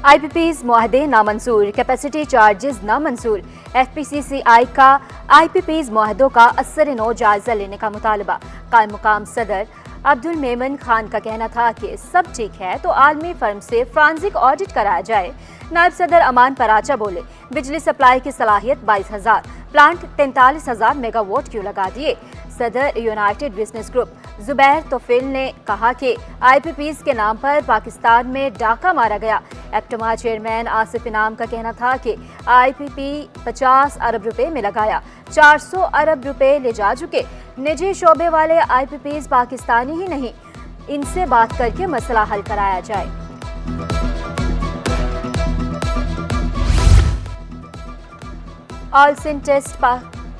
IPPs मुआहदे नामंजूर, capacity charges नामंजूर। FPCCI का IPPs मुआहदों का असर-ए-नौ जायजा लेने का मुतालबा। कायम मुकाम सदर अब्दुल मेमन खान का कहना था कि सब ठीक है तो आलमी फर्म से फ्रांसिक ऑडिट कराया जाए। नायब सदर अमान पराचा बोले, बिजली सप्लाई की सलाहियत 22,000, प्लांट 43,000 मेगावाट क्यों लगा दिए। सदर यूनाइटेड बिजनेस ग्रुप जुबैर तोफिल ने कहा कि IPPs के नाम पर पाकिस्तान में डाका मारा गया। एप्टमा चेयरमैन आसिफ इनाम का कहना था कि IPP 50 अरब रुपए में लगाया, 400 अरब रुपए ले जा चुके। निजी शोबे वाले IPPs पाकिस्तानी ही नहीं, इनसे बात करके मसला हल कराया जाए। All Sindh test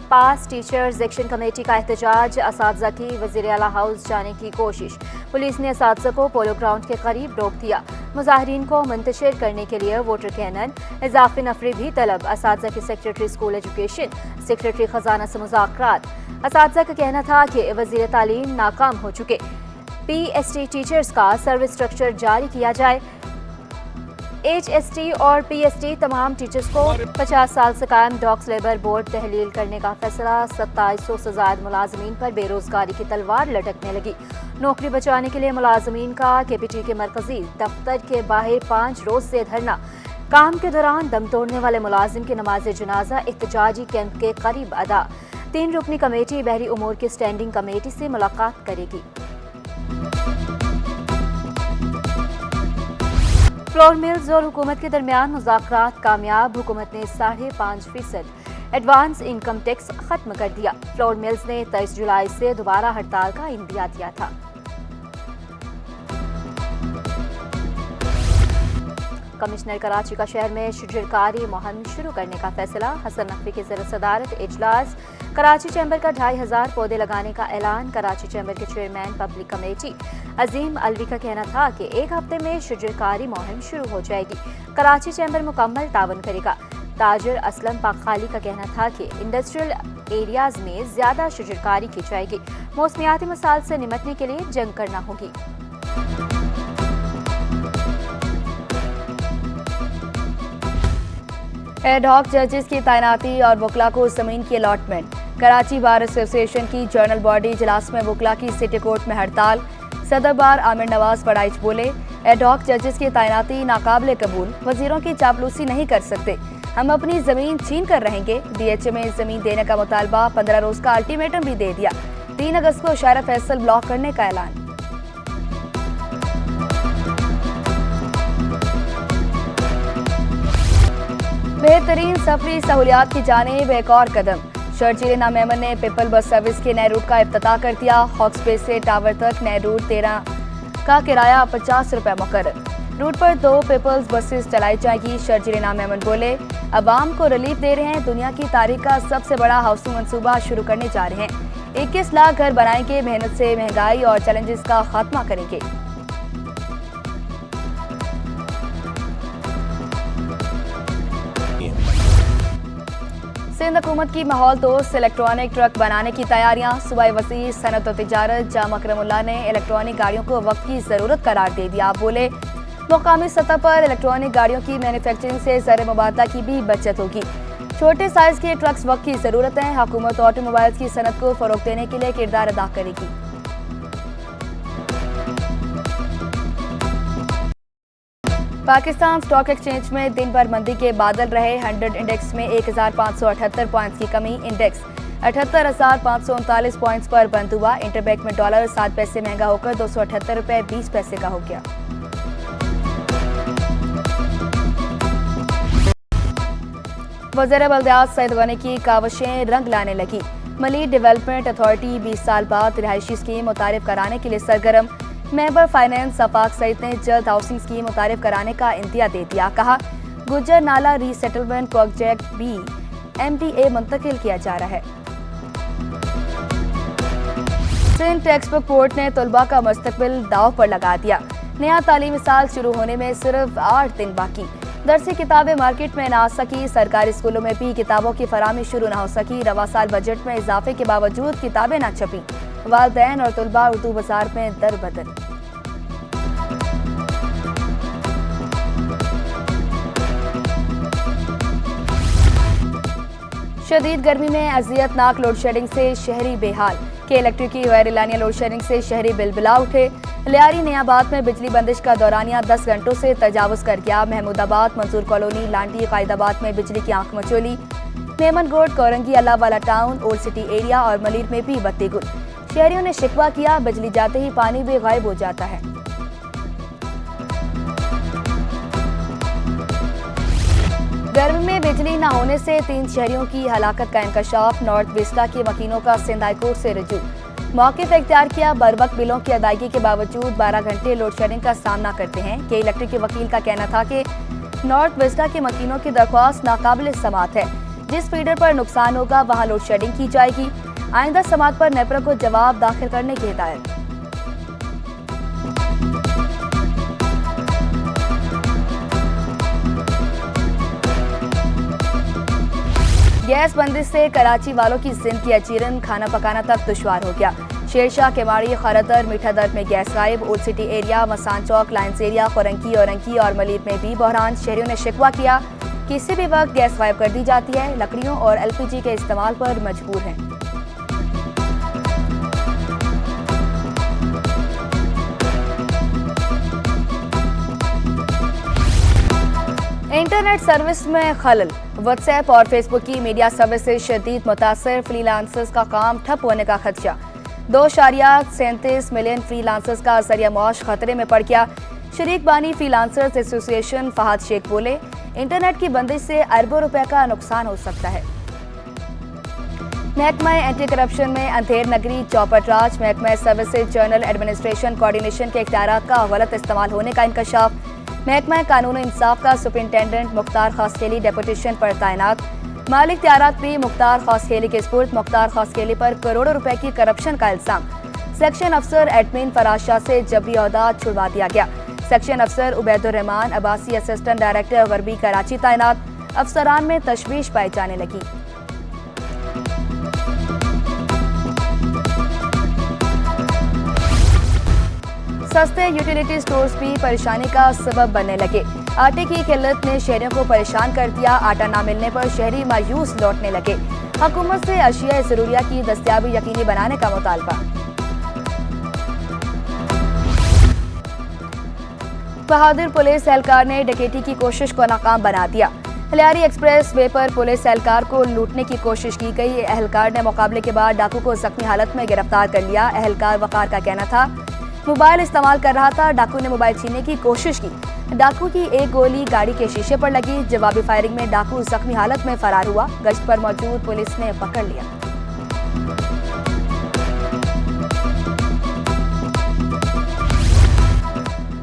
pass teachers action committee का एहतजाज, असातिज़ा की वज़ीर आला हाउस जाने की कोशिश। पुलिस ने असातिज़ा को पोलो ग्राउंड के करीब रोक दिया। मुजाहिरीन को मुंतशिर करने के लिए वोटर कैनन, इजाफी नफरी भी तलब। असातिज़ा की सेक्रेटरी स्कूल एजुकेशन, सेक्रेटरी खजाना से मुज़ाकरात। असातिज़ा का कहना था कि वज़ीर तालीम नाकाम हो चुके। PST टीचर्स का सर्विस स्ट्रक्चर जारी किया जाए। HST और PST तमाम टीचर्स को 50 साल से कायम डॉक्स लेबर बोर्ड तहलील करने का फैसला। 2700 से ज्यादा मुलाजमीन पर बेरोजगारी की तलवार लटकने लगी। नौकरी बचाने के लिए मुलाजमीन का KPT के मरकजी दफ्तर के बाहर 5 रोज से धरना। काम के दौरान दम तोड़ने वाले मुलाजिम की नमाज जनाजा एहतजाजी कैंप के करीब अदा। 3 रुकनी कमेटी बहरी उमूर की स्टैंडिंग कमेटी से मुलाकात करेगी। फ्लोर मिल्स और हुकूमत के दरमियान मुज़ाकरात कामयाब। हुकूमत ने 5.5% एडवांस इनकम टैक्स खत्म कर दिया। फ्लोर मिल्स ने 23 जुलाई से दोबारा हड़ताल का इंदिया दिया था। कमिश्नर कराची का शहर में शजरकारी मुहिम शुरू करने का फैसला। हसन नकवी की ज़र सदारत इजलास। कराची चैम्बर का 2500 पौधे लगाने का ऐलान। कराची चैम्बर के चेयरमैन पब्लिक कमेटी अजीम अलवी का कहना था कि 1 हफ्ते में शजरकारी मुहिम शुरू हो जाएगी। कराची चैम्बर मुकम्मल तावन करेगा। ताजर असलम पाखाली का कहना था कि इंडस्ट्रियल एरियाज में ज्यादा शजरकारी की जाएगी। मौसमियाती मसाइल से निपटने के लिए जंग करना होगी। एडहॉक जजेस की तैनाती और वकला को जमीन की अलॉटमेंट। कराची बार एसोसिएशन की जर्नल बॉडी इजलास में वकला की सिटी कोर्ट में हड़ताल। सदर बार आमिर नवाज बड़ाइच बोले, एडहॉक जजेस की तैनाती नाकाबिले कबूल, वजीरों की चापलूसी नहीं कर सकते, हम अपनी जमीन छीन कर रहेंगे। DHA में जमीन देने का मुतालबा, 15 रोज का अल्टीमेटम भी दे दिया। 3 अगस्त को शारा फैसल ब्लॉक करने का ऐलान। बेहतरीन सफरी सहूलियात की जानिब एक और कदम। शर्जील मेमन ने पीपल बस सर्विस के नए रूट का इफ्तिताह कर दिया। हॉक्सबे से टावर तक नए रूट 13 का किराया 50 रुपए मुकर्रर। रूट पर 2 पीपल्स बसेस चलाई जाएगी। शर्जील मेमन बोले, अवाम को रिलीफ दे रहे हैं, दुनिया की तारीख का सबसे बड़ा हाउसिंग मंसूबा शुरू करने जा रहे हैं। 21 लाख घर बनाएंगे, मेहनत से महंगाई और चैलेंजेस का खात्मा करेंगे। सिंध हुकूमत की माहौल दोस्त इलेक्ट्रॉनिक ट्रक बनाने की तैयारियां। सूबाई वज़ीर सनत और तिजारत जाम अकरमुल्लाह ने इलेक्ट्रॉनिक गाड़ियों को वक्त की जरूरत करार दे दिया। आप बोले, मुकामी सतह पर इलेक्ट्रॉनिक गाड़ियों की मैन्युफैक्चरिंग से ज़र मुबादला की भी बचत होगी। छोटे साइज के ट्रक्स वक्त की जरूरत है। हुकूमत ऑटोमोबाइल्स की सनत को फरोग देने के लिए किरदार अदा करेगी। पाकिस्तान स्टॉक एक्सचेंज में दिन भर मंदी के बादल रहे। 100 इंडेक्स में 1578 पॉइंट्स की कमी। इंडेक्स 78,539 पॉइंट्स पर बंद हुआ। इंटरबैंक में डॉलर 7 पैसे महंगा होकर 278 रुपए 20 पैसे का हो गया। वज़ीर बल्दियात सईद गनी की काविशें रंग लाने लगी। मलीद डेवलपमेंट अथॉरिटी 20 साल बाद रिहायशी स्कीम मुतारिफ कराने के लिए सरगर्म। मेंबर फाइनेंस सफाक सईद ने जल्द हाउसिंग स्कीम मुतारिफ कराने का इंदिया दे दिया। कहा, गुज्जर नाला रीसेटलमेंट प्रोजेक्ट भी MDA मुंतकिल किया जा रहा है। सिंध टेक्स्ट बुक बोर्ड ने तलबा का मुस्तकबिल दाव पर लगा दिया। नया तालीमी साल शुरू होने में सिर्फ 8 दिन बाकी। दरसी किताबें मार्केट में न आ सकी। सरकारी स्कूलों में भी किताबों की फराहमी शुरू न हो सकी। रवा साल बजट में इजाफे के बावजूद किताबें न छपी। वालिदैन और तलबा उर्दू बाजार में दर बदर। शदीद गर्मी में अजियतनाक लोड शेडिंग से शहरी बेहाल। के इलेक्ट्रिक की गैर एलानिया लोड शेडिंग से शहरी बिलबिला उठे। लियारी नयाबाद में बिजली बंदिश का दौरानिया 10 घंटों से तजावुज कर गया। महमूदाबाद, मंसूर कॉलोनी, लांडी, कायदाबाद में बिजली की आंख मचोली। मेमनगोट, Korangi, Allahwala town, old city area और मलिर में भी बत्ती गुल। शहरियों ने शिकवा किया, बिजली जाते ही पानी भी गायब हो जाता है। गर्मी में बिजली न होने से 3 शहरियों की हलाकत का इंकशाफ। नॉर्थ विस्टा के मकीनों का सिंध हाई कोर्ट से रजू। मौक़िफ़ इख्तियार किया, बरवक्त बिलों की अदायगी के बावजूद 12 घंटे लोड शेडिंग का सामना करते हैं। के इलेक्ट्रिक के वकील का कहना था कि नॉर्थ विस्टा के मकीनों की दरख्वास्त नाकाबिल समाअत है। जिस फीडर पर नुकसान होगा वहां लोड शेडिंग की जाएगी। आइंदा समाअत पर नेपरा को जवाब दाखिल करने की हिदायत। गैस बंदिश से कराची वालों की जिंदगी अचीरन, खाना पकाना तक दुश्वार हो गया। शेरशाह, केमाड़ी, खरतर, मीठा दर में गैस गायब। ओल्ड सिटी एरिया, मसान चौक, लाइन्स एरिया, कोरंकी, औरंकी और मलिर में भी बहरान। शहरियों ने शिकवा किया, किसी भी वक्त गैस गायब कर दी जाती है। लकड़ियों और LPG के इस्तेमाल पर मजबूर हैं। इंटरनेट सर्विस में खलल। व्हाट्सएप और फेसबुक की मीडिया सर्विसेज शदीद मुतासर। फ्रीलांसर्स का काम ठप होने का खदशा। 2.37 मिलियन फ्रीलांसर्स का जरिया मौश खतरे में पड़ गया। शरीक बानी फ्रीलांसर्स एसोसिएशन फहद शेख बोले, इंटरनेट की बंदिश से अरबों रुपए का नुकसान हो सकता है। महकमा एंटी करप्शन में अंधेर नगरी, चौपट राज। महकमा सर्विसेज जर्नल एडमिनिस्ट्रेशन कोऑर्डिनेशन के इख्तियारात का गलत इस्तेमाल होने का इंकशाफ। महकमा कानून इंसाफ का सुपरिंटेंडेंट मुख्तार खासखेली डेपुटेशन पर तैनात। माली इख्तियारात भी मुख्तार खासखेली के स्पुर्द। मुख्तार खासखेली पर करोड़ों रुपए की करप्शन का इल्जाम। सेक्शन अफसर एडमिन फराज शाह से जबरी ओहदा छुड़वा दिया गया। सेक्शन अफसर उबैदुर रहमान अब्बासी असिस्टेंट डायरेक्टर गरबी कराची तैनात। अफसरान में तशवीश पाई जाने लगी। सस्ते यूटिलिटी स्टोर्स भी परेशानी का सबब बनने लगे। आटे की किल्लत ने शहरियों को परेशान कर दिया। आटा ना मिलने पर शहरी मायूस लौटने लगे। हुकूमत से अशिया ज़रूरिया की दस्तयाबी यकीनी बनाने का मुतालबा। बहादुर पुलिस एहलकार ने डकैती की कोशिश को नाकाम बना दिया। लियारी एक्सप्रेस वे पर पुलिस एहलकार को लूटने की कोशिश की गई। एहलकार ने मुकाबले के बाद डाकू को जख्मी हालत में गिरफ्तार कर लिया। एहलकार वकार का कहना था, मोबाइल इस्तेमाल कर रहा था। डाकू ने मोबाइल छीनने की कोशिश की। डाकू की एक गोली गाड़ी के शीशे पर लगी। जवाबी फायरिंग में डाकू जख्मी हालत में फरार हुआ। गश्त पर मौजूद पुलिस ने पकड़ लिया।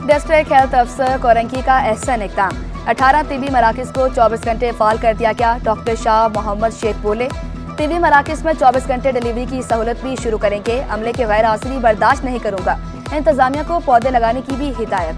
डिस्ट्रिक्ट हेल्थ अफसर कोरंकी का एहसन इक़दाम। 18 तिबी मराकज़ को 24 घंटे फाल कर दिया गया। डॉक्टर शाह मोहम्मद शेख बोले, तिबी मराकज़ में 24 घंटे डिलीवरी की सहूलत भी शुरू करेंगे। अमले की गैर हाजिरी बर्दाश्त नहीं करूंगा। इंतजामिया को पौधे लगाने की भी हिदायत।